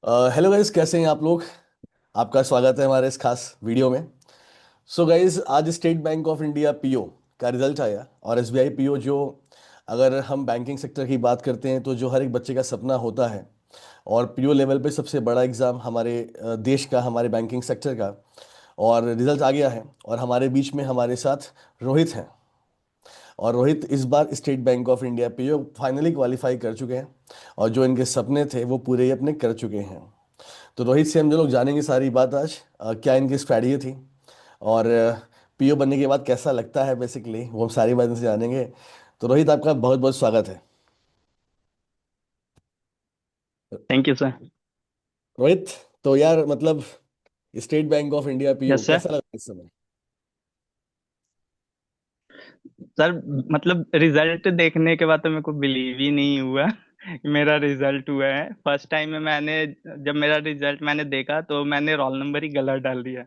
Hello guys, कैसे हैं आप लोग। आपका स्वागत है हमारे इस खास वीडियो में। सो गाइस, आज state Bank of India PO का रिजल्ट आया और एसबीआई पीओ जो, अगर हम बैंकिंग सेक्टर की बात करते हैं तो जो हर एक बच्चे का सपना होता है, और पीओ लेवल पे सबसे बड़ा एग्ज़ाम हमारे देश का, हमारे बैंकिंग सेक्टर का। और रिजल्ट आ गया है और हमारे बीच में हमारे साथ रोहित हैं। और रोहित इस बार State Bank of India PO finally qualify कर चुके हैं, और जो इनके सपने थे वो पूरे ही अपने कर चुके हैं। तो रोहित से हम जो लोग जानेंगे सारी बात आज, क्या इनकी स्ट्रैटेजी थी, और पीओ बनने के बाद कैसा लगता है, बेसिकली वो हम सारी बात इनसे जानेंगे। तो रोहित, आपका बहुत बहुत स्वागत है। Thank you sir. रोहित, तो यार मतलब state Bank of India PO yes sir. कैसा लगा इस समय। सर मतलब रिजल्ट देखने के बाद तो मेरे को बिलीव ही नहीं हुआ कि मेरा रिजल्ट हुआ है। फर्स्ट टाइम में जब मेरा रिजल्ट मैंने देखा तो मैंने रोल नंबर ही गलत डाल दिया।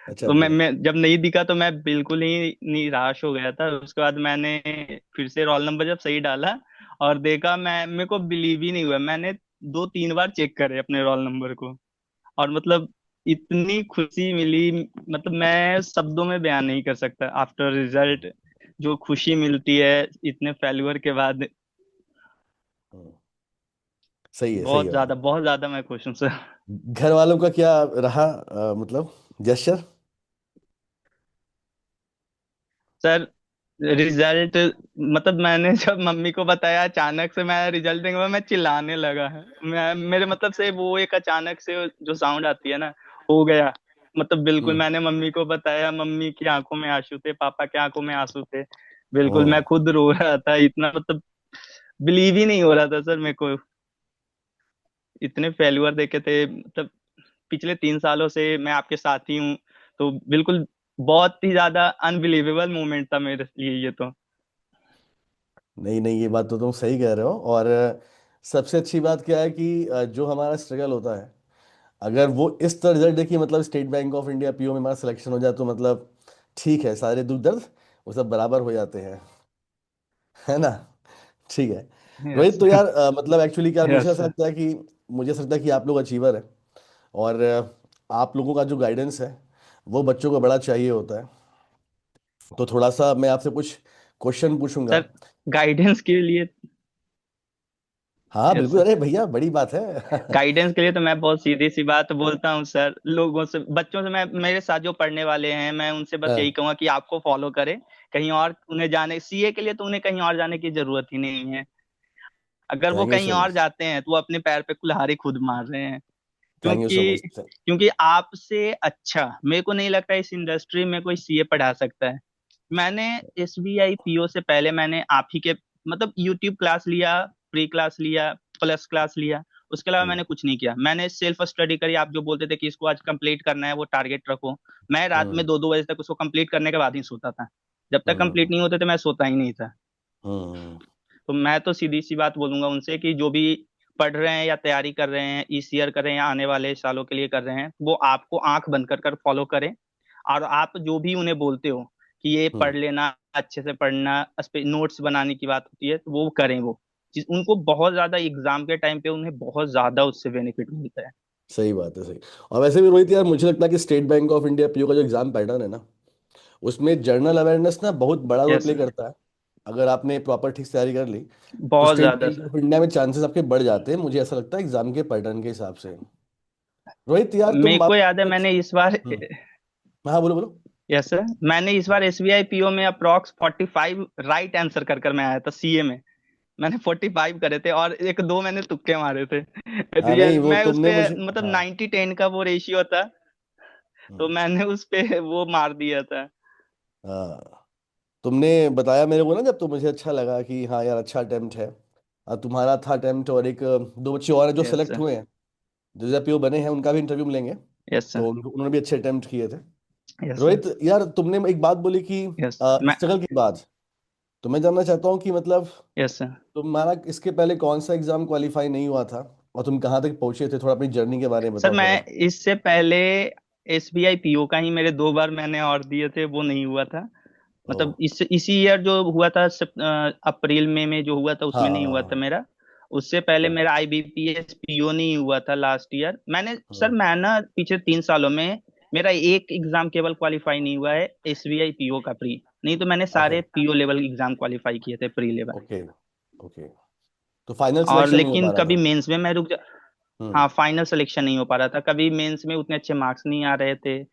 अच्छा तो अच्छा। मैं जब नहीं दिखा तो मैं बिल्कुल ही निराश हो गया था। उसके बाद मैंने फिर से रोल नंबर जब सही डाला और देखा, मैं मेरे को बिलीव ही नहीं हुआ। मैंने 2-3 बार चेक करे अपने रोल नंबर को, और मतलब इतनी खुशी मिली, मतलब मैं शब्दों में बयान नहीं कर सकता आफ्टर रिजल्ट। जो खुशी मिलती है इतने फेल्यूर के बाद, हम्म, सही है भाई। बहुत ज्यादा मैं खुश हूँ सर। घर वालों का क्या रहा, मतलब जेस्चर। सर रिजल्ट, मतलब मैंने जब मम्मी को बताया, अचानक से मैं रिजल्ट देंगे मैं चिल्लाने लगा है। मैं मेरे मतलब से वो एक अचानक से जो साउंड आती है ना, हो गया। मतलब बिल्कुल हम्म। मैंने मम्मी को बताया, मम्मी की आंखों में आंसू थे, पापा की आंखों में आंसू थे। बिल्कुल मैं हम्म। खुद रो रहा था, इतना मतलब बिलीव ही नहीं हो रहा था सर मेरे को। इतने फेल्यूर देखे थे, मतलब पिछले 3 सालों से मैं आपके साथ ही हूँ। तो बिल्कुल बहुत ही ज्यादा अनबिलीवेबल मोमेंट था मेरे लिए ये तो। नहीं नहीं, ये बात तो तुम सही कह रहे हो। और सबसे अच्छी बात क्या है कि जो हमारा स्ट्रगल होता है, अगर वो इस तरह रिजल्ट देखिए, मतलब state Bank of India PO में हमारा सिलेक्शन हो जाए तो मतलब ठीक है, सारे दुख दर्द वो सब बराबर हो जाते हैं, है ना। ठीक है। रोहित, यस। तो यार मतलब एक्चुअली क्या, मुझे यस। ऐसा लगता है कि आप लोग अचीवर है, और आप लोगों का जो गाइडेंस है वो बच्चों को बड़ा चाहिए होता है। तो थोड़ा सा मैं आपसे कुछ क्वेश्चन पूछूंगा। सर गाइडेंस के लिए। हाँ यस बिल्कुल, सर। अरे भैया बड़ी बात है। गाइडेंस के लिए तो मैं बहुत सीधी सी बात बोलता हूँ सर, लोगों से, बच्चों से। मैं मेरे साथ जो पढ़ने वाले हैं, मैं उनसे बस यही हाँ, कहूंगा कि आपको फॉलो करें। कहीं और उन्हें जाने, सीए के लिए तो उन्हें कहीं और जाने की जरूरत ही नहीं है। अगर वो थैंक यू कहीं सो और मच। जाते हैं तो वो अपने पैर पे कुल्हाड़ी खुद मार रहे हैं। थैंक यू सो क्योंकि मच। क्योंकि आपसे अच्छा मेरे को नहीं लगता इस इंडस्ट्री में कोई सीए पढ़ा सकता है। मैंने एसबीआई पीओ से पहले मैंने आप ही के, मतलब यूट्यूब क्लास लिया, प्री क्लास लिया, प्लस क्लास लिया। उसके अलावा मैंने कुछ नहीं किया। मैंने सेल्फ स्टडी करी। आप जो बोलते थे कि इसको आज कंप्लीट करना है, वो टारगेट रखो, मैं रात में हम्म। 2-2 बजे तक उसको कंप्लीट करने के बाद ही सोता था। जब तक कंप्लीट हम्म। नहीं होते थे मैं सोता ही नहीं था। हम्म। तो मैं तो सीधी सी बात बोलूंगा उनसे कि जो भी पढ़ रहे हैं या तैयारी कर रहे हैं, इस ईयर कर रहे हैं या आने वाले सालों के लिए कर रहे हैं, वो आपको आंख बंद कर कर फॉलो करें। और आप जो भी उन्हें बोलते हो कि ये हम्म। पढ़ लेना, अच्छे से पढ़ना, नोट्स बनाने की बात होती है, तो वो करें। वो चीज उनको बहुत ज्यादा, एग्जाम के टाइम पे उन्हें बहुत ज्यादा उससे बेनिफिट मिलता है। सही बात है, सही। और वैसे भी रोहित यार, मुझे लगता है कि state Bank of India PO का जो एग्जाम पैटर्न है ना, उसमें जनरल अवेयरनेस ना बहुत बड़ा रोल यस प्ले सर। करता है। अगर आपने प्रॉपर ठीक से तैयारी कर ली तो बहुत स्टेट ज्यादा बैंक सर। ऑफ इंडिया में चांसेस आपके बढ़ जाते हैं, मुझे ऐसा लगता है एग्जाम के पैटर्न के हिसाब से। रोहित यार तुम मेरे को याद है मैंने इस बार, हम्म। हाँ, बोलो बोलो। यस सर, मैंने इस बार एसबीआई पीओ में अप्रॉक्स 45 राइट आंसर कर कर मैं आया था सीए में। मैंने 45 करे थे और 1-2 मैंने तुक्के मारे थे। हाँ नहीं, रियल वो मैं उस तुमने पे, मुझे, मतलब हाँ। 90-10 का वो रेशियो था। तो हम्म। मैंने उस पे वो मार दिया था। हाँ, तुमने बताया मेरे को ना जब, तो मुझे अच्छा लगा कि हाँ यार, अच्छा अटेम्प्ट है। और तुम्हारा था अटेम्प्ट, और एक दो बच्चे और हैं जो यस सेलेक्ट सर। हुए हैं, जो जब बने हैं, उनका भी इंटरव्यू मिलेंगे। Yes sir. तो उन्होंने भी अच्छे अटेम्प्ट किए थे। Yes sir. रोहित यार, तुमने एक बात बोली कि यस मैं। स्ट्रगल के बाद, तो मैं जानना चाहता हूँ कि मतलब यस सर। तुम्हारा इसके पहले कौन सा एग्जाम क्वालिफाई नहीं हुआ था, और तुम कहाँ तक पहुंचे थे, थोड़ा अपनी जर्नी के बारे में सर बताओ थोड़ा मैं सा। इससे पहले एसबीआई पीओ का ही मेरे 2 बार मैंने और दिए थे, वो नहीं हुआ था। ओ। मतलब इसी ईयर जो हुआ था, अप्रैल मई में जो हुआ था, हाँ उसमें नहीं हुआ था हाँ। मेरा। उससे पहले मेरा आईबीपीएस पीओ नहीं हुआ था लास्ट ईयर। मैंने सर, हम्म। मैं ना पिछले 3 सालों में मेरा एक एग्जाम केवल क्वालिफाई नहीं हुआ है, एसबीआई पीओ का प्री। नहीं तो मैंने अच्छा। सारे पीओ लेवल एग्जाम क्वालिफाई किए थे, प्री लेवल। ओके। ओके। तो फाइनल और सिलेक्शन नहीं हो लेकिन पा रहा कभी था। मेंस में मैं रुक जा। हम्म। हाँ, फाइनल सिलेक्शन नहीं हो पा रहा था, कभी मेंस में उतने अच्छे मार्क्स नहीं आ रहे थे,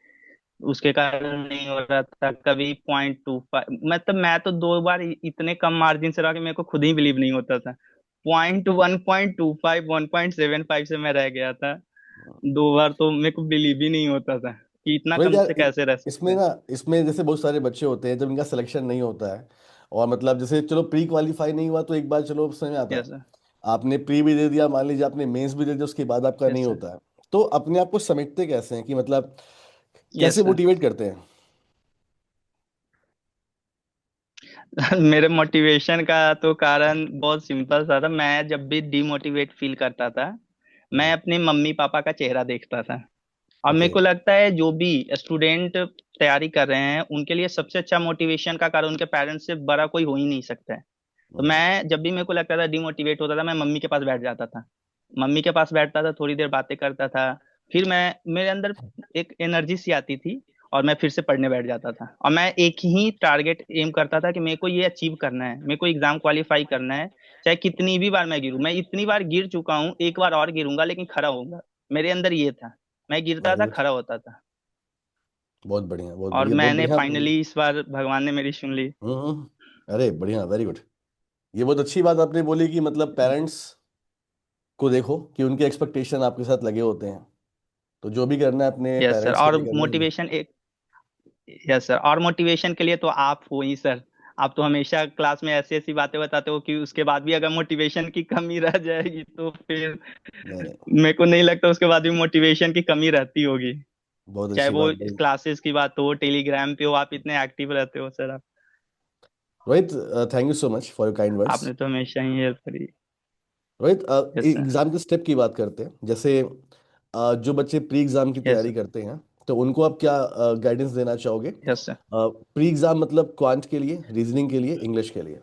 उसके कारण नहीं हो रहा था। कभी 0.25, मतलब मैं तो 2 बार इतने कम मार्जिन से रहा कि मेरे को खुद ही बिलीव नहीं होता था। 1.25, 1.75 से मैं रह गया था 2 बार, तो मेरे को बिलीव ही नहीं होता था कि इतना रोहित कम यार, से कैसे रह सकते इसमें हैं। ना, इसमें जैसे बहुत सारे बच्चे होते हैं जब इनका सिलेक्शन नहीं होता है, और मतलब जैसे चलो प्री क्वालिफाई नहीं हुआ तो एक बार चलो समझ में आता है। Yes sir. आपने प्री भी दे दिया, मान लीजिए आपने मेंस भी दे दिया, उसके बाद आपका यस नहीं सर। होता है। तो अपने आप को समेटते कैसे हैं कि मतलब यस कैसे सर। मोटिवेट करते हैं? मेरे मोटिवेशन का तो कारण बहुत सिंपल सा था। मैं जब भी डिमोटिवेट फील करता था, मैं हम्म। अपने मम्मी पापा का चेहरा देखता था। और मेरे ओके। को लगता है जो भी स्टूडेंट तैयारी कर रहे हैं उनके लिए सबसे अच्छा मोटिवेशन का कारण उनके पेरेंट्स से बड़ा कोई हो ही नहीं सकता है। तो हम्म। मैं जब भी मेरे को लगता था डिमोटिवेट होता था, मैं मम्मी के पास बैठ जाता था। मम्मी के पास बैठता था, थोड़ी देर बातें करता था, फिर मैं मेरे अंदर एक एनर्जी सी आती थी, और मैं फिर से पढ़ने बैठ जाता था। और मैं एक ही टारगेट एम करता था कि मेरे को ये अचीव करना है, मेरे को एग्जाम क्वालिफाई करना है। चाहे कितनी भी बार मैं गिरूं, मैं इतनी बार गिर चुका हूँ, एक बार और गिरूंगा लेकिन खड़ा होऊंगा। मेरे अंदर ये था, मैं गिरता वेरी था, गुड। खड़ा होता था। बहुत बढ़िया, बहुत और बढ़िया, बहुत मैंने बढ़िया। फाइनली इस बार भगवान ने मेरी सुन ली। अरे बढ़िया, वेरी गुड। ये बहुत अच्छी बात आपने बोली कि मतलब पेरेंट्स को देखो कि उनके एक्सपेक्टेशन आपके साथ लगे होते हैं, तो जो भी करना है अपने यस सर। पेरेंट्स के और लिए करना ही है। मोटिवेशन एक यस सर, और मोटिवेशन के लिए तो आप हो ही सर। आप तो हमेशा क्लास में ऐसी ऐसी बातें बताते हो कि उसके बाद भी अगर मोटिवेशन की कमी रह जाएगी तो फिर नहीं नहीं, मेरे को नहीं लगता उसके बाद भी मोटिवेशन की कमी रहती होगी। बहुत चाहे अच्छी वो बात बोली। क्लासेस की बात हो, टेलीग्राम पे हो, आप इतने एक्टिव रहते हो सर आप। Rohit, thank you so much for your kind words. आपने तो हमेशा ही हेल्प करी। Rohit, yes sir. एग्जाम के स्टेप की बात करते हैं। जैसे जो बच्चे प्री एग्जाम की यस तैयारी सर। करते हैं, तो उनको आप क्या गाइडेंस देना चाहोगे? Yes sir. प्री एग्जाम मतलब क्वांट के लिए, रीजनिंग के लिए, इंग्लिश के लिए।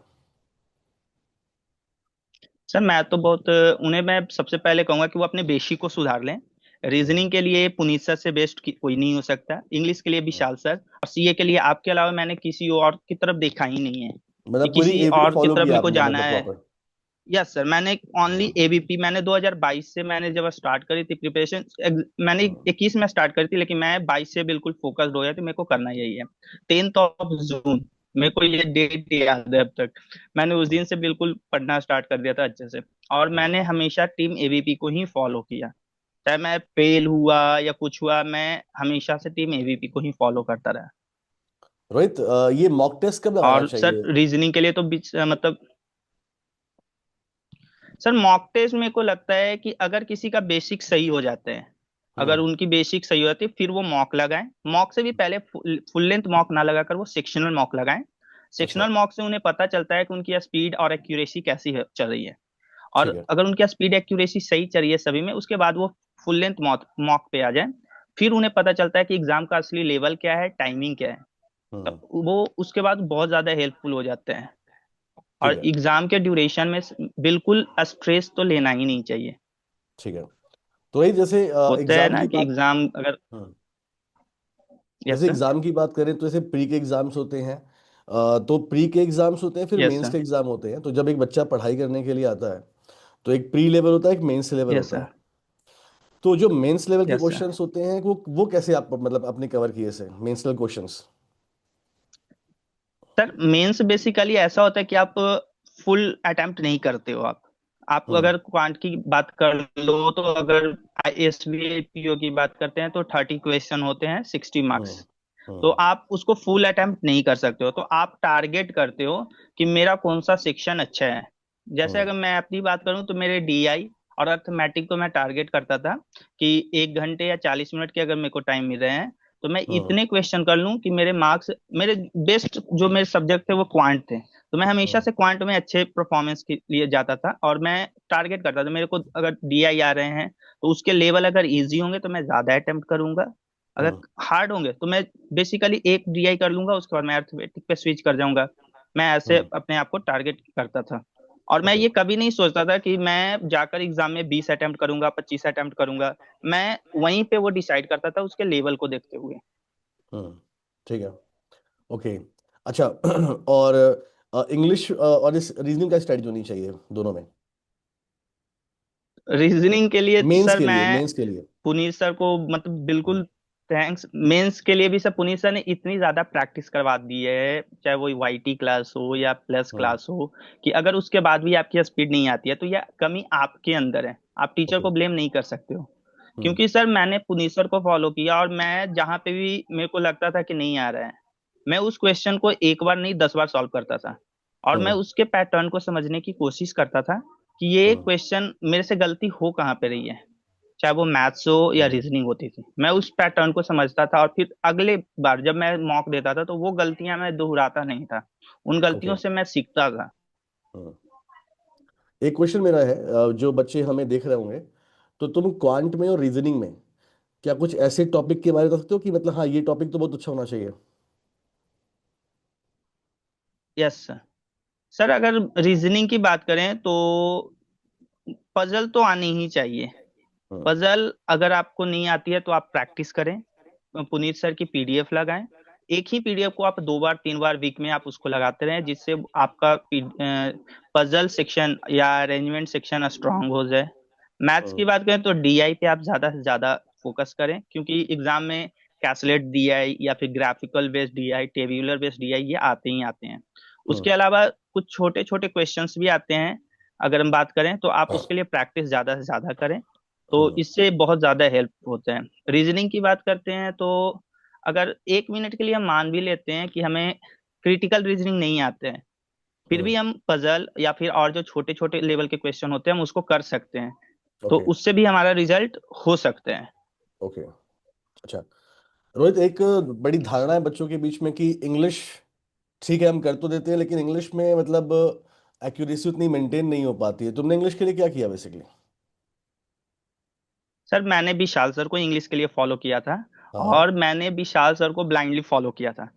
सर मैं तो बहुत उन्हें मैं सबसे पहले कहूंगा कि वो अपने बेसिक को सुधार लें। हम्म। रीजनिंग के लिए पुनीत सर से बेस्ट कोई नहीं हो सकता, इंग्लिश के लिए हम्म। विशाल सर, और सीए के लिए आपके अलावा मैंने किसी और की तरफ देखा ही नहीं है कि मतलब पूरी किसी एबीपी और की फॉलो तरफ किया मेरे को आपने, जाना मतलब है। प्रॉपर। यस सर, मैंने ओनली एबीपी, मैंने 2022 से मैंने जब स्टार्ट करी थी प्रिपरेशन, मैंने 21 में स्टार्ट करी थी, लेकिन मैं 22 से बिल्कुल फोकस्ड हो गया था, मेरे को करना यही है। 10 जून, मेरे को ये डेट याद है अब तक। मैंने उस दिन से बिल्कुल पढ़ना स्टार्ट कर दिया था अच्छे से। और मैंने हमेशा टीम एबीपी को ही फॉलो किया। चाहे मैं फेल हुआ या कुछ हुआ, मैं हमेशा से टीम एबीपी को ही फॉलो करता रहा। रोहित, ये मॉक टेस्ट कब लगाना और सर चाहिए? रीजनिंग के लिए तो मतलब सर मॉक टेस्ट मेरे को लगता है कि अगर किसी का बेसिक सही हो जाते हैं, अगर हम्म। उनकी बेसिक सही हो जाती है, फिर वो मॉक लगाएं। मॉक से भी पहले फुल लेंथ मॉक ना लगाकर वो सेक्शनल मॉक लगाएं। अच्छा। सेक्शनल मॉक से उन्हें पता चलता है कि उनकी स्पीड और एक्यूरेसी कैसी चल रही है। ठीक और है। अगर उनकी स्पीड एक्यूरेसी सही चल रही है सभी में, उसके बाद वो फुल लेंथ मॉक मॉक पे आ जाए। फिर उन्हें पता चलता है कि एग्जाम का असली लेवल क्या है, टाइमिंग क्या है। हम्म। तो वो उसके बाद बहुत ज्यादा हेल्पफुल हो जाते हैं। ठीक और है। एग्जाम के ड्यूरेशन में बिल्कुल स्ट्रेस तो लेना ही नहीं चाहिए। ठीक है। तो वही जैसे होता है एग्जाम ना की कि बात। एग्जाम अगर। हम्म। यस जैसे सर। एग्जाम की बात करें तो जैसे प्री के एग्जाम्स होते हैं, तो प्री के एग्जाम्स होते हैं, फिर यस मेंस सर। के एग्जाम होते हैं। तो जब एक बच्चा पढ़ाई करने के लिए आता है, तो एक प्री लेवल होता है, एक मेंस लेवल यस होता सर। है। तो जो मेंस लेवल के यस सर। क्वेश्चंस होते हैं, वो कैसे आप मतलब अपने कवर किए से mains level questions? Sir mains basically ऐसा होता है कि आप फुल अटेम्प्ट नहीं करते हो। आप हम्म। अगर क्वांट की बात कर लो, तो अगर एसबीआई पीओ की बात करते हैं तो 30 क्वेश्चन होते हैं, 60 मार्क्स। हम्म। तो हम्म। आप उसको फुल अटेम्प्ट नहीं कर सकते हो, तो आप टारगेट करते हो कि मेरा कौन सा सेक्शन अच्छा है। जैसे हम्म। अगर मैं अपनी बात करूं तो मेरे डीआई और अर्थमेटिक को मैं टारगेट करता था कि 1 घंटे या 40 मिनट के अगर मेरे को टाइम मिल रहे हैं, तो मैं हम्म। इतने क्वेश्चन कर लूं कि मेरे मार्क्स, मेरे बेस्ट जो मेरे सब्जेक्ट थे वो क्वांट थे, तो मैं हमेशा हम्म। से क्वांट में अच्छे परफॉर्मेंस के लिए जाता था। और मैं टारगेट करता था, मेरे को अगर डीआई आ रहे हैं तो उसके लेवल अगर इजी होंगे तो मैं ज्यादा अटेम्प्ट करूंगा, अगर हम्म। हार्ड होंगे तो मैं बेसिकली एक डीआई कर लूंगा, उसके बाद मैं अर्थमेटिक पे स्विच कर जाऊंगा। मैं ऐसे हम्म। अपने आप को टारगेट करता था। और मैं ओके। ये कभी नहीं सोचता था कि मैं जाकर एग्जाम में 20 अटेम्प्ट करूंगा, 25 अटेम्प्ट करूंगा। मैं वहीं पे वो डिसाइड करता था उसके लेवल को देखते हुए। हम्म। ठीक है। ओके। अच्छा। और इंग्लिश और इस रीजनिंग का स्ट्रेटजी होनी चाहिए दोनों में। रीजनिंग के लिए मेंस सर के लिए, मैं मेंस के लिए। पुनीत सर को मतलब हम्म। बिल्कुल थैंक्स। मेंस के लिए भी सर पुनीत सर ने इतनी ज्यादा प्रैक्टिस करवा दी है, चाहे वो वाईटी क्लास हो या प्लस हम्म। क्लास हो, कि अगर उसके बाद भी आपकी स्पीड नहीं आती है तो यह कमी आपके अंदर है। आप टीचर ओके। को ब्लेम नहीं कर सकते हो। हम्म। क्योंकि सर मैंने पुनीत सर को फॉलो किया, और मैं जहां पे भी मेरे को लगता था कि नहीं आ रहा है, मैं उस क्वेश्चन को एक बार नहीं 10 बार सॉल्व करता था। और मैं हम्म। उसके पैटर्न को समझने की कोशिश करता था कि ये हम्म। क्वेश्चन मेरे से गलती हो कहाँ पे रही है। चाहे वो मैथ्स हो या हम्म। रीजनिंग होती थी, मैं उस पैटर्न को समझता था, और फिर अगले बार जब मैं मॉक देता था तो वो गलतियां मैं दोहराता नहीं था। उन ओके। गलतियों से मैं सीखता था। हम्म। एक क्वेश्चन मेरा है, जो बच्चे हमें देख रहे होंगे, तो तुम क्वांट में और रीजनिंग में क्या कुछ ऐसे टॉपिक के बारे में बता सकते हो कि मतलब हाँ ये टॉपिक तो बहुत अच्छा होना चाहिए। Yes sir. सर अगर रीजनिंग की बात करें तो पजल तो आनी ही चाहिए। हम्म। पजल अगर आपको नहीं आती है तो आप प्रैक्टिस करें, पुनीत सर की पीडीएफ लगाएं। एक ही पीडीएफ को आप 2 बार 3 बार वीक में आप उसको लगाते रहें, जिससे आपका पजल सेक्शन या अरेंजमेंट सेक्शन स्ट्रांग हो जाए। मैथ्स की हम्म। बात करें तो डीआई पे आप ज्यादा से ज्यादा फोकस करें, क्योंकि एग्जाम में कैसलेट डीआई या फिर graphical based DI, tabular based DI ये आते ही आते हैं। हम्म। उसके अलावा कुछ छोटे छोटे क्वेश्चंस भी आते हैं। अगर हम बात करें तो आप उसके लिए प्रैक्टिस ज्यादा से ज्यादा करें, तो हम्म। इससे बहुत ज्यादा हेल्प होते हैं। रीजनिंग की बात करते हैं तो अगर 1 मिनट के लिए हम मान भी लेते हैं कि हमें क्रिटिकल रीजनिंग नहीं आते हैं, फिर हम्म। भी हम पजल या फिर और जो छोटे छोटे लेवल के क्वेश्चन होते हैं हम उसको कर सकते हैं। तो ओके। उससे भी हमारा रिजल्ट हो सकते हैं। ओके। अच्छा। रोहित, एक बड़ी धारणा है बच्चों के बीच में कि इंग्लिश ठीक है हम कर तो देते हैं, लेकिन इंग्लिश में मतलब एक्यूरेसी उतनी मेंटेन नहीं हो पाती है। तुमने इंग्लिश के लिए क्या किया बेसिकली? सर मैंने विशाल सर को इंग्लिश के लिए फॉलो किया था, हाँ हाँ। और मैंने विशाल सर को ब्लाइंडली फॉलो किया था।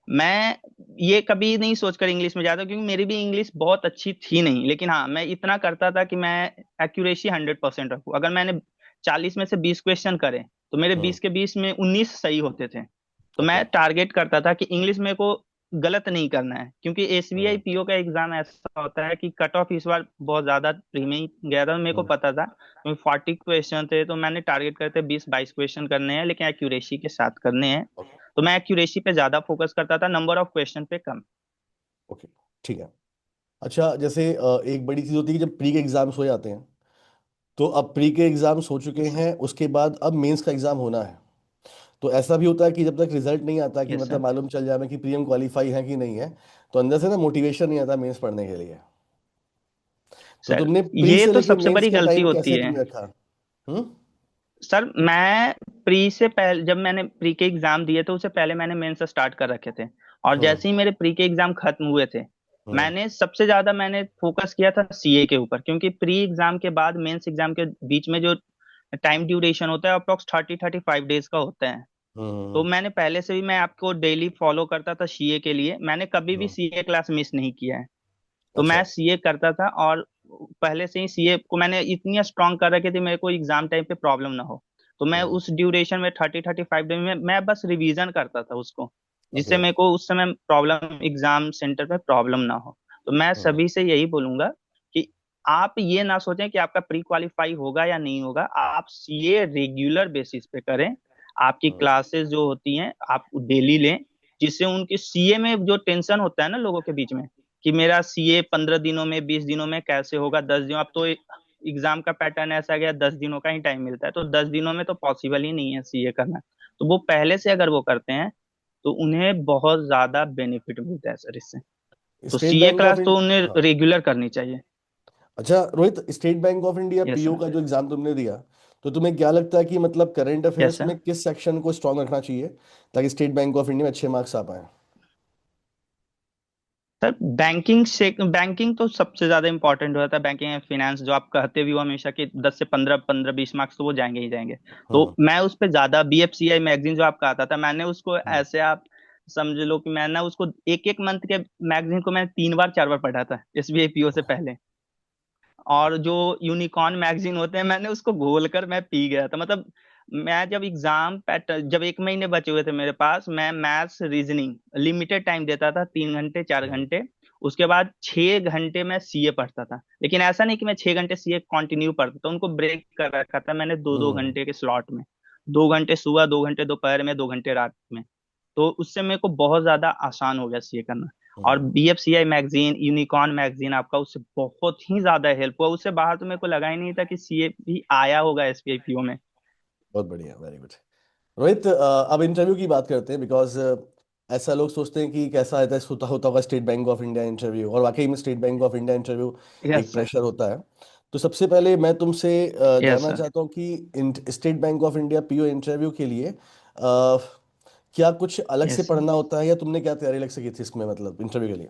मैं ये कभी नहीं सोचकर इंग्लिश में जाता, क्योंकि मेरी भी इंग्लिश बहुत अच्छी थी नहीं, लेकिन हाँ मैं इतना करता था कि मैं एक्यूरेसी 100% रखूं। अगर मैंने 40 में से 20 क्वेश्चन करे तो मेरे हम्म। 20 के 20 में 19 सही होते थे। तो ओके। मैं टारगेट करता था कि इंग्लिश मेरे को गलत नहीं करना है, क्योंकि एसबीआई हम्म। पीओ का एग्जाम ऐसा होता है कि कट ऑफ इस बार बहुत ज्यादा प्री में ही गया था, मेरे को हम्म। पता था। 40 क्वेश्चन थे तो मैंने टारगेट करते 20 22 क्वेश्चन करने हैं, लेकिन एक्यूरेसी के साथ करने हैं। ओके। तो मैं एक्यूरेसी पे ज्यादा फोकस करता था, नंबर ऑफ क्वेश्चन पे कम। ओके। ठीक है। अच्छा, जैसे एक बड़ी चीज़ होती है कि जब प्री के एग्जाम्स हो जाते हैं, तो अब प्री के एग्जाम्स हो चुके यस सर। हैं, उसके बाद अब मेंस का एग्जाम होना है। तो ऐसा भी होता है कि जब तक रिजल्ट नहीं आता कि यस मतलब सर। मालूम चल जाए कि प्री हम क्वालिफाई है कि नहीं है, तो अंदर से ना मोटिवेशन नहीं आता मेंस पढ़ने के लिए। तो सर तुमने प्री ये से तो लेके सबसे मेंस बड़ी का गलती टाइम होती कैसे है। तुमने रखा? हम्म। सर मैं प्री से पहले, जब मैंने प्री के एग्जाम दिए थे उससे पहले मैंने मेंस स्टार्ट कर रखे थे। और हम्म। जैसे ही मेरे प्री के एग्जाम खत्म हुए थे, हम्म। मैंने सबसे ज्यादा मैंने फोकस किया था सीए के ऊपर, क्योंकि प्री एग्जाम के बाद मेंस एग्जाम के बीच में जो टाइम ड्यूरेशन होता है अप्रोक्स 30 35 डेज का होता है। तो हम्म। मैंने पहले से भी मैं आपको डेली फॉलो करता था सीए के लिए, मैंने कभी भी हम्म। सीए क्लास मिस नहीं किया है। तो अच्छा। मैं सीए करता था, और पहले से ही सीए को मैंने इतनी स्ट्रांग कर रखी थी मेरे को एग्जाम टाइम पे प्रॉब्लम ना हो। तो मैं हम्म। उस ड्यूरेशन में 30 35 डे में मैं बस रिवीजन करता था उसको, जिससे ओके। मेरे को उस समय प्रॉब्लम एग्जाम सेंटर पे प्रॉब्लम ना हो। तो मैं हम्म। सभी से यही बोलूंगा कि आप ये ना सोचें कि आपका प्री क्वालिफाई होगा या नहीं होगा, आप सीए रेगुलर बेसिस पे करें। आपकी हम्म। क्लासेस जो होती हैं आप डेली लें, जिससे उनकी सीए में जो टेंशन होता है ना लोगों के बीच में, कि मेरा सीए 15 दिनों में 20 दिनों में कैसे होगा, 10 दिनों, अब तो एग्जाम का पैटर्न ऐसा गया 10 दिनों का ही टाइम मिलता है, तो 10 दिनों में तो पॉसिबल ही नहीं है सीए करना। तो वो पहले से अगर वो करते हैं तो उन्हें बहुत ज्यादा बेनिफिट मिलता है सर इससे। तो state CA bank of class तो इंडिया, उन्हें हाँ। रेगुलर करनी चाहिए। अच्छा Rohit, state Bank of India yes PO sir. का जो एग्जाम तुमने दिया, तो तुम्हें क्या लगता है कि मतलब करंट यस अफेयर्स सर। में किस सेक्शन को स्ट्रांग रखना चाहिए ताकि स्टेट बैंक ऑफ इंडिया में अच्छे मार्क्स आ पाए? सर बैंकिंग से, बैंकिंग तो सबसे ज्यादा इंपॉर्टेंट हो जाता है। बैंकिंग एंड फाइनेंस जो आप कहते भी हो हमेशा कि 10 से 15 15 20 मार्क्स तो वो जाएंगे ही जाएंगे। तो हम्म। मैं उस पे ज्यादा बीएफसीआई मैगजीन जो आप कहता था, मैंने उसको हम्म। ऐसे आप समझ लो कि मैंने उसको एक एक मंथ के मैगजीन को मैंने 3 बार 4 बार पढ़ा था एसबीआई पीओ से पहले। और जो यूनिकॉर्न मैगजीन होते हैं, मैंने उसको घोल कर मैं पी गया था। मतलब मैं जब एग्जाम पैटर्न, जब 1 महीने बचे हुए थे मेरे पास, मैं मैथ्स रीजनिंग लिमिटेड टाइम देता था, 3 घंटे चार हम्म। घंटे उसके बाद 6 घंटे मैं सीए पढ़ता था। लेकिन ऐसा नहीं कि मैं 6 घंटे सीए कंटिन्यू पढ़ता था, उनको ब्रेक कर रखा था मैंने, दो दो हम्म। घंटे के स्लॉट में। 2 घंटे सुबह, 2 घंटे दोपहर में, 2 घंटे रात में। तो उससे मेरे को बहुत ज्यादा आसान हो गया सीए करना। और हम्म। बीएफसीआई मैगजीन, यूनिकॉर्न मैगजीन आपका, उससे बहुत ही ज्यादा हेल्प हुआ। उससे बाहर तो मेरे को लगा ही नहीं था कि सीए भी आया होगा एसबीआई पीओ में। बहुत बढ़िया, वेरी गुड। रोहित, अब इंटरव्यू की बात करते हैं, बिकॉज ऐसा लोग सोचते हैं कि कैसा रहता है, होता होता होगा state Bank of India interview, और वाकई में state Bank of India interview yes एक सर। प्रेशर होता है। तो सबसे पहले मैं तुमसे यस जानना सर। चाहता हूँ कि state Bank of India PO interview के लिए क्या कुछ अलग से यस सर। पढ़ना होता है, या तुमने क्या तैयारी अलग से की थी इसमें, मतलब इंटरव्यू के लिए?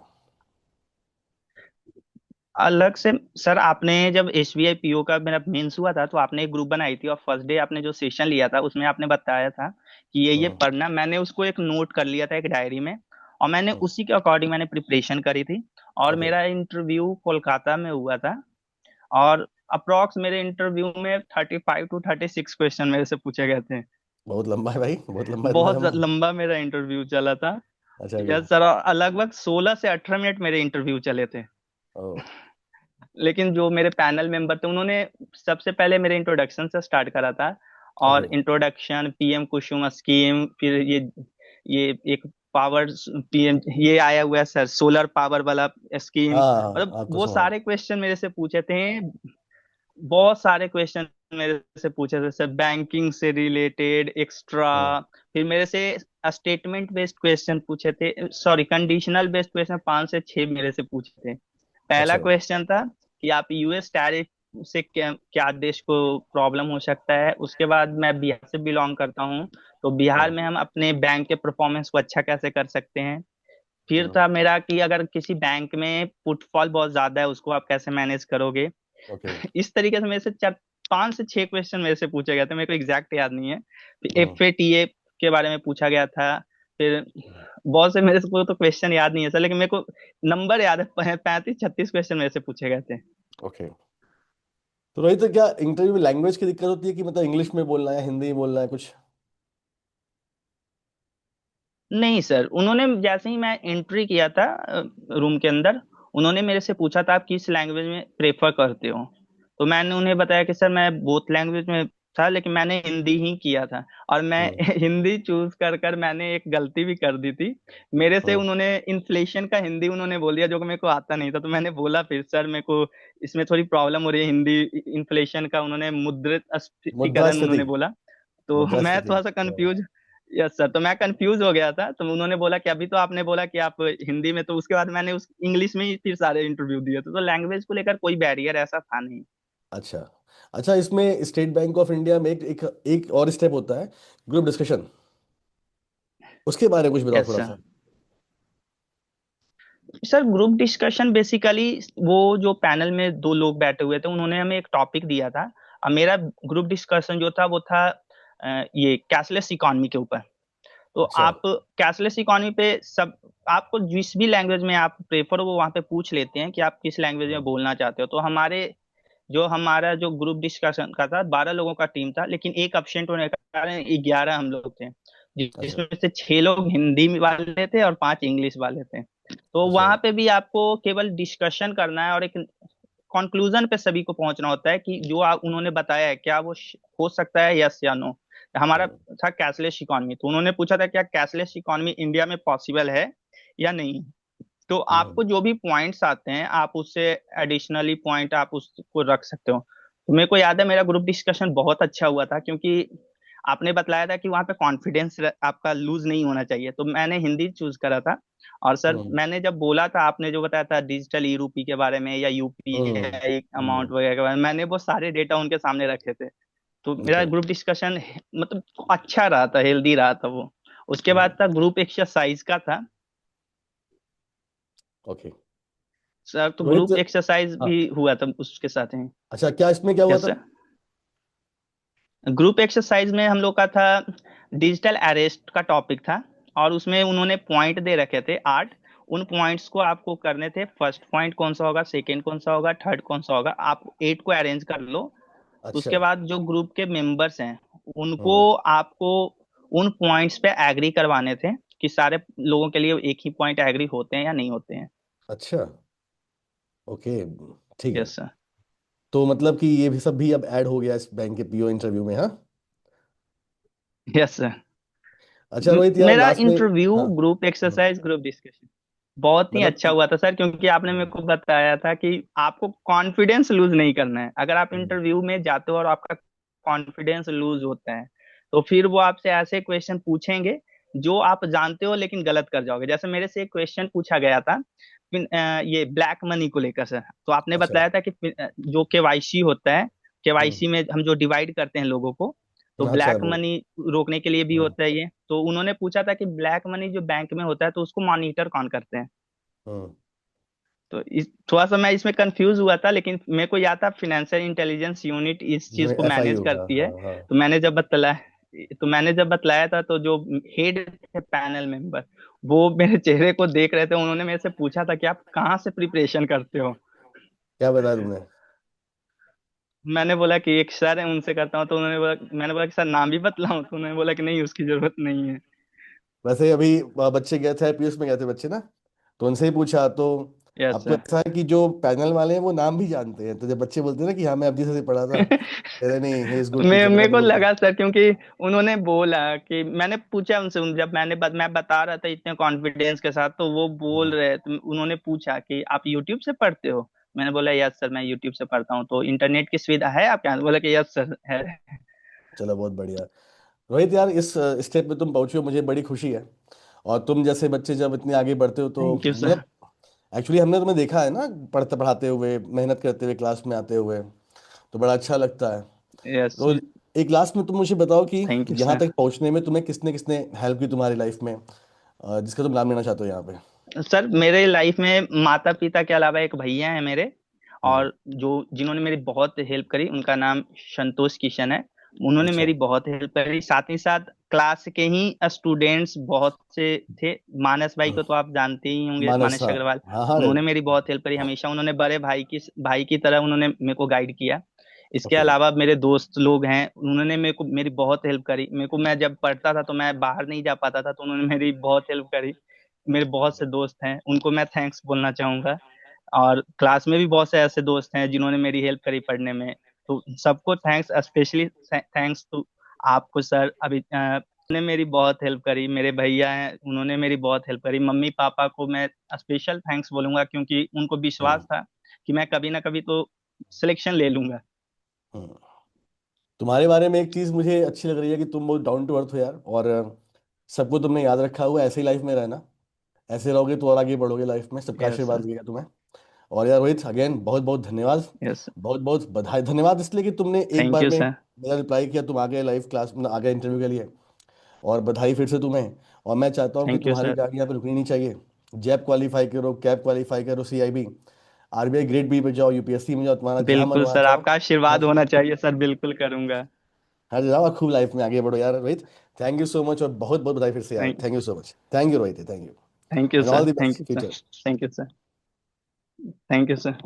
अलग से सर, आपने जब एसबीआई पीओ का मेरा मेंस हुआ था, तो आपने एक ग्रुप बनाई थी, और फर्स्ट डे आपने जो सेशन लिया था उसमें आपने बताया था कि ये हम्म। पढ़ना। मैंने उसको एक नोट कर लिया था एक डायरी में, और मैंने हम्म। उसी के अकॉर्डिंग मैंने प्रिपरेशन करी थी। और ओके। मेरा इंटरव्यू कोलकाता में हुआ था। और अप्रोक्स मेरे इंटरव्यू में 35 to 36 क्वेश्चन मेरे से पूछे गए थे। बहुत लंबा है भाई, बहुत लंबा, इतना बहुत लंबा? लंबा मेरा इंटरव्यू चला था। अच्छा, ओके। यस सर, और लगभग 16 से 18 मिनट मेरे इंटरव्यू चले थे। ओ। लेकिन जो मेरे पैनल मेंबर थे, उन्होंने सबसे पहले मेरे इंट्रोडक्शन से स्टार्ट करा था। और ओके। इंट्रोडक्शन, पीएम कुसुम स्कीम, फिर ये एक पावर, पीएम ये आया हुआ है सर, सोलर पावर वाला स्कीम। हाँ मतलब हाँ, आपको वो सुना। सारे क्वेश्चन मेरे से पूछे थे। बहुत सारे क्वेश्चन मेरे से पूछे थे सर, बैंकिंग से रिलेटेड एक्स्ट्रा। हम्म। फिर मेरे से स्टेटमेंट बेस्ड क्वेश्चन पूछे थे, सॉरी कंडीशनल बेस्ड क्वेश्चन 5 से 6 मेरे से पूछे थे। पहला अच्छा। क्वेश्चन था कि आप यूएस टैरिफ से क्या क्या देश को प्रॉब्लम हो सकता है। उसके बाद मैं बिहार से बिलोंग करता हूँ, तो बिहार हम्म। में हम अपने बैंक के परफॉर्मेंस को अच्छा कैसे कर सकते हैं। फिर हम्म। था मेरा कि अगर किसी बैंक में पुटफॉल बहुत ज्यादा है, उसको आप कैसे मैनेज करोगे। ओके। इस तरीके से मेरे से 5 से 6 क्वेश्चन मेरे से पूछे गए थे, मेरे को एग्जैक्ट याद नहीं है। फिर हम्म। एफएटीए के बारे में पूछा गया था। फिर बहुत से मेरे को तो क्वेश्चन याद नहीं है सर, लेकिन मेरे को नंबर याद है, 35 36 क्वेश्चन मेरे से पूछे गए थे। ओके। तो रोहित, क्या इंटरव्यू में लैंग्वेज की दिक्कत होती है, कि मतलब इंग्लिश में बोलना है, हिंदी में बोलना है कुछ? नहीं सर, उन्होंने जैसे ही मैं एंट्री किया था रूम के अंदर, उन्होंने मेरे से पूछा था आप किस लैंग्वेज में प्रेफर करते हो। तो मैंने उन्हें बताया कि सर मैं बोथ लैंग्वेज में था, लेकिन मैंने हिंदी ही किया था। और मैं हम्म। हिंदी चूज कर कर मैंने एक गलती भी कर दी थी। मेरे से हम्म। उन्होंने इन्फ्लेशन का हिंदी उन्होंने बोल दिया, जो कि मेरे को आता नहीं था। तो मैंने बोला फिर सर मेरे को इसमें थोड़ी प्रॉब्लम हो रही है, हिंदी इन्फ्लेशन का उन्होंने मुद्रास्फीतिकरण मुद्रास्फीति। उन्होंने बोला। तो मैं मुद्रास्फीति। थोड़ा सा कंफ्यूज। यस सर, तो मैं कंफ्यूज हो गया था। तो उन्होंने बोला कि अभी तो आपने बोला कि आप हिंदी में, तो उसके बाद मैंने उस इंग्लिश में ही फिर सारे इंटरव्यू दिए थे। तो लैंग्वेज को लेकर कोई बैरियर ऐसा था नहीं। अच्छा। अच्छा, इसमें स्टेट बैंक ऑफ इंडिया में एक और स्टेप होता है, ग्रुप डिस्कशन। उसके बारे में कुछ बताओ यस थोड़ा सर। सा। सर ग्रुप डिस्कशन बेसिकली, वो जो पैनल में दो लोग बैठे हुए थे, उन्होंने हमें एक टॉपिक दिया था। और मेरा ग्रुप डिस्कशन जो था वो था ये कैशलेस इकोनॉमी के ऊपर। तो अच्छा। आप कैशलेस इकोनॉमी पे सब, आपको जिस भी लैंग्वेज में आप प्रेफर हो वो वहाँ पे पूछ लेते हैं कि आप किस लैंग्वेज में हम्म। बोलना चाहते हो। तो हमारा जो ग्रुप डिस्कशन का था, 12 लोगों का टीम था, लेकिन एक अब्सेंट होने के कारण 11 हम लोग थे। अच्छा। जिसमें से 6 लोग हिंदी वाले थे और 5 इंग्लिश वाले थे। तो अच्छा। वहां पे भी आपको केवल डिस्कशन करना है, और एक कंक्लूजन पे सभी को पहुंचना होता है कि जो उन्होंने बताया है क्या वो हो सकता है, यस या नो। हमारा हम्म। था कैशलेस इकोनॉमी, तो उन्होंने पूछा था क्या कैशलेस इकोनॉमी इंडिया में पॉसिबल है या नहीं। तो हम्म। आपको जो भी पॉइंट्स आते हैं, आप उससे एडिशनली पॉइंट आप उसको रख सकते हो। तो मेरे को याद है मेरा ग्रुप डिस्कशन बहुत अच्छा हुआ था, क्योंकि आपने बतलाया था कि वहां पे कॉन्फिडेंस आपका लूज नहीं होना चाहिए, तो मैंने हिंदी चूज करा था। और सर हम्म। मैंने जब बोला था, आपने जो बताया था डिजिटल ई रूपी के बारे में या हम्म। यूपीआई हम्म। अमाउंट वगैरह के बारे में, मैंने वो सारे डेटा उनके सामने रखे थे। तो मेरा ओके। ग्रुप डिस्कशन मतलब अच्छा रहा था, हेल्दी रहा था वो। उसके बाद हम्म। था ग्रुप एक्सरसाइज का था ओके। सर। तो रोहित। ग्रुप एक्सरसाइज हाँ। भी हुआ था उसके साथ ही। अच्छा, क्या इसमें क्या हुआ यस था? सर। ग्रुप एक्सरसाइज में हम लोग का था डिजिटल अरेस्ट का टॉपिक था। और उसमें उन्होंने पॉइंट दे रखे थे 8। उन पॉइंट्स को आपको करने थे, फर्स्ट पॉइंट कौन सा होगा, सेकंड कौन सा होगा, थर्ड कौन सा होगा, आप 8 को अरेंज कर लो। अच्छा। उसके बाद जो ग्रुप के मेंबर्स हैं उनको हम्म। आपको उन पॉइंट्स पे एग्री करवाने थे कि सारे लोगों के लिए एक ही पॉइंट एग्री होते हैं या नहीं होते हैं। अच्छा। ओके। ठीक है। Yes sir. तो मतलब कि ये भी सब भी अब ऐड हो गया इस बैंक के पीओ इंटरव्यू में, हाँ? Yes sir. अच्छा रोहित यार, मेरा लास्ट में। इंटरव्यू, हाँ। ग्रुप हम्म, एक्सरसाइज, ग्रुप डिस्कशन बहुत ही मतलब अच्छा कि। हुआ था सर, क्योंकि आपने मेरे हम्म, को बताया था कि आपको कॉन्फिडेंस लूज नहीं करना है। अगर आप हम्म, इंटरव्यू में जाते हो और आपका कॉन्फिडेंस लूज होता है तो फिर वो आपसे ऐसे क्वेश्चन पूछेंगे जो आप जानते हो लेकिन गलत कर जाओगे। जैसे मेरे से एक क्वेश्चन पूछा गया था ये ब्लैक मनी को लेकर सर। तो आपने अच्छा। बताया था कि जो केवाईसी होता है, हम्म। केवाईसी में हम जो डिवाइड करते हैं लोगों को, तो अच्छा ब्लैक वो। मनी रोकने के लिए भी हम्म, होता है ये। तो उन्होंने पूछा था कि ब्लैक मनी जो बैंक में होता है तो उसको मॉनिटर कौन करते हैं। हम्म। तो थोड़ा सा मैं इसमें कंफ्यूज हुआ था, लेकिन मेरे को याद था फाइनेंशियल इंटेलिजेंस यूनिट इस चीज को एफ आई मैनेज होगा, करती है। हाँ हाँ। तो मैंने जब बतलाया था तो जो हेड थे पैनल मेंबर, वो मेरे चेहरे को देख रहे थे। उन्होंने मेरे से पूछा था कि आप कहाँ से प्रिपरेशन करते हो। क्या बताया तुमने? मैंने बोला कि एक सर है उनसे करता हूँ। तो मैंने बोला कि सर नाम भी बतलाऊं, तो उन्होंने बोला कि नहीं उसकी जरूरत नहीं है। वैसे अभी बच्चे गए थे पीयूष में, गए थे बच्चे ना, तो उनसे ही पूछा तो। यस अब तो सर। ऐसा है कि जो पैनल वाले हैं वो नाम भी जानते हैं, तो जब बच्चे बोलते हैं ना कि हाँ मैं अभी से पढ़ा था, अरे नहीं ही इज गुड टीचर, मेरे मतलब को बोलते हैं। लगा सर, क्योंकि उन्होंने बोला कि मैंने पूछा उनसे, जब मैं बता रहा था इतने कॉन्फिडेंस के साथ, तो वो बोल हम्म, रहे, तो उन्होंने पूछा कि आप यूट्यूब से पढ़ते हो। मैंने बोला यस सर मैं यूट्यूब से पढ़ता हूँ। तो इंटरनेट की सुविधा है आपके यहाँ? बोला कि यस सर है। चलो बहुत बढ़िया। रोहित यार, इस स्टेप पे तुम पहुंचे हो, मुझे बड़ी खुशी है। और तुम जैसे बच्चे जब इतने आगे बढ़ते हो तो थैंक यू सर। मतलब एक्चुअली हमने तुम्हें देखा है ना, पढ़ते पढ़ाते हुए, मेहनत करते हुए, क्लास में आते हुए, तो बड़ा अच्छा लगता है। यस तो एक लास्ट में तुम मुझे बताओ कि थैंक यू यहाँ सर। तक पहुँचने में तुम्हें किसने किसने हेल्प की तुम्हारी लाइफ में, जिसका तुम नाम लेना चाहते हो यहाँ पे? सर मेरे लाइफ में माता पिता के अलावा एक भैया है मेरे, हम्म। और जो जिन्होंने मेरी बहुत हेल्प करी उनका नाम संतोष किशन है। उन्होंने अच्छा। मेरी बहुत हेल्प करी। साथ ही साथ क्लास के ही स्टूडेंट्स बहुत से थे। मानस भाई को तो आप जानते ही होंगे, मानस, मानस हाँ। अग्रवाल। हाँ हाँ रे। उन्होंने मेरी बहुत हेल्प करी हमेशा। उन्होंने बड़े भाई की तरह उन्होंने मेरे को गाइड किया। इसके ओके। अलावा मेरे दोस्त लोग हैं, उन्होंने मेरी बहुत हेल्प करी। मेरे को, मैं जब पढ़ता था तो मैं बाहर नहीं जा पाता था, तो उन्होंने मेरी बहुत हेल्प करी। मेरे बहुत से दोस्त हैं, उनको मैं थैंक्स बोलना चाहूंगा। और क्लास में भी बहुत से ऐसे दोस्त हैं जिन्होंने मेरी हेल्प करी पढ़ने में। तो सबको थैंक्स, स्पेशली थैंक्स टू आपको सर। ने मेरी बहुत हेल्प करी। मेरे भैया हैं, उन्होंने मेरी बहुत हेल्प करी। मम्मी पापा को मैं स्पेशल थैंक्स बोलूंगा, क्योंकि उनको विश्वास हम्म, था कि मैं कभी ना कभी तो सिलेक्शन ले लूंगा। हम्म। तुम्हारे बारे में एक चीज मुझे अच्छी लग रही है कि तुम बहुत डाउन टू अर्थ हो यार, और सबको तुमने याद रखा हुआ है, ऐसे ही लाइफ में रहना। ऐसे रहोगे तो और आगे बढ़ोगे लाइफ में, सबका यस आशीर्वाद सर। लगेगा तुम्हें। और यार रोहित, अगेन बहुत बहुत धन्यवाद। यस। बहुत बहुत बधाई, धन्यवाद इसलिए कि तुमने एक थैंक बार यू में सर। मेरा रिप्लाई किया, तुम आ गए लाइव क्लास में, आ गए इंटरव्यू के लिए। और बधाई फिर से तुम्हें। और मैं चाहता हूँ कि थैंक यू तुम्हारी सर। गाड़ी यहाँ पे रुकनी नहीं चाहिए। जैब क्वालिफाई करो, कैब क्वालिफाई करो, सीआईबी, आरबीआई ग्रेड बी पे जाओ, यूपीएससी में जाओ, तुम्हारा जहाँ मन बिल्कुल वहाँ सर, जाओ। आपका आशीर्वाद हर होना चाहिए सर, बिल्कुल करूंगा। हर जाओ और खूब लाइफ में आगे बढ़ो यार Rohit. Thank you so much, और बहुत बहुत बधाई फिर से यार, thank thank you so much, thank you Rohit, thank you. Thank you and sir. All the thank best you sir. Future. Thank you sir. Thank you sir.